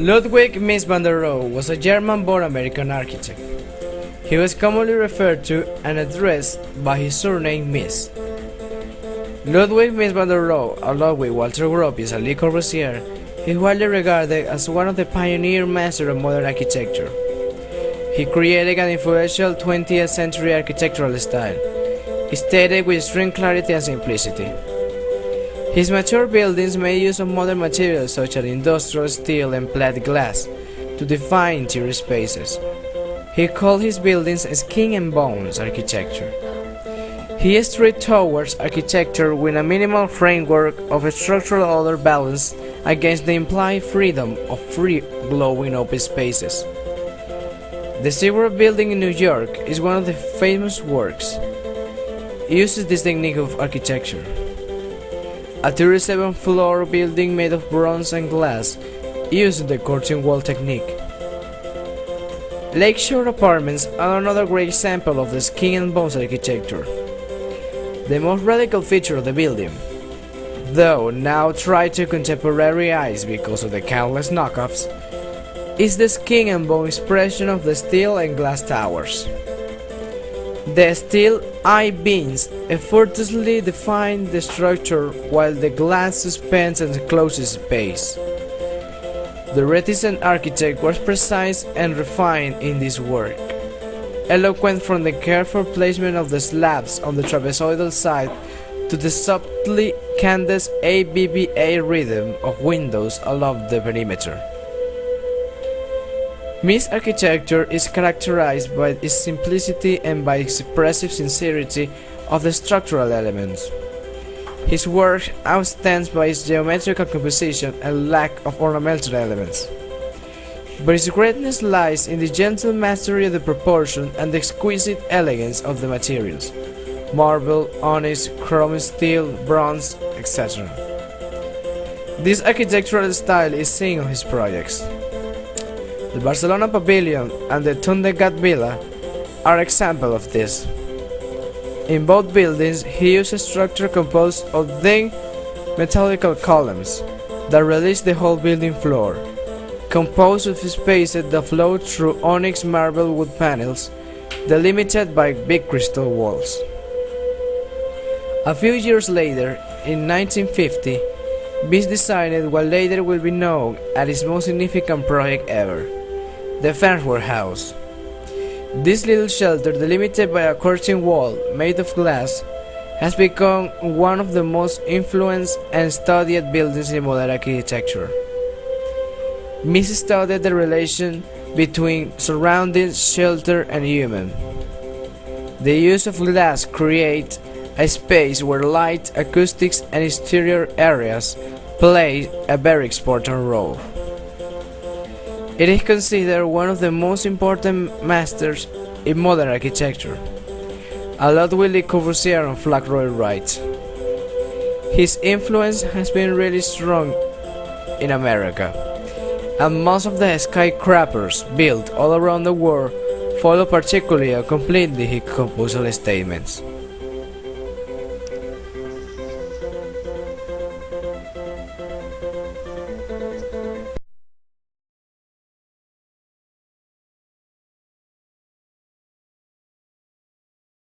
Ludwig Mies van der Rohe was a German-born American architect. He was commonly referred to and addressed by his surname Mies. Ludwig Mies van der Rohe, along with Walter Gropius and Le Corbusier, is widely regarded as one of the pioneer masters of modern architecture. He created an influential 20th century architectural style, stated with extreme clarity and simplicity. His mature buildings made use of modern materials such as industrial steel and plate glass to define interior spaces. He called his buildings skin and bones architecture. He strayed towards architecture with a minimal framework of structural order balanced against the implied freedom of free glowing open spaces. The Ziggurat Building in New York is one of the famous works. It uses this technique of architecture. A 37-floor building made of bronze and glass uses the curtain wall technique. Lakeshore Apartments are another great example of the skin and bones architecture. The most radical feature of the building, though now tried to contemporary eyes because of the countless knockoffs, is the skin and bone expression of the steel and glass towers. The steel I-beams effortlessly define the structure while the glass suspends and encloses space. The reticent architect was precise and refined in this work, eloquent from the careful placement of the slabs on the trapezoidal side to the subtly canted ABBA rhythm of windows along the perimeter. Mies' architecture is characterized by its simplicity and by its expressive sincerity of the structural elements. His work outstands by its geometrical composition and lack of ornamental elements. But its greatness lies in the gentle mastery of the proportion and the exquisite elegance of the materials: marble, onyx, chrome steel, bronze, etc. This architectural style is seen on his projects. The Barcelona Pavilion and the Tundegat Villa are examples of this. In both buildings, he used a structure composed of thin metallical columns that release the whole building floor, composed of spaces that flow through onyx marble wood panels, delimited by big crystal walls. A few years later, in 1950, Mies designed what later will be known as his most significant project ever, the Farnworth House. This little shelter, delimited by a curtain wall made of glass, has become one of the most influenced and studied buildings in modern architecture. Mies studied the relation between surroundings, shelter, and human. The use of glass creates a space where light, acoustics, and exterior areas play a very important role. It is considered one of the most important masters in modern architecture, along with Le Corbusier and Frank Lloyd Wright. His influence has been really strong in America, and most of the skyscrapers built all around the world follow particularly or completely his compositional statements.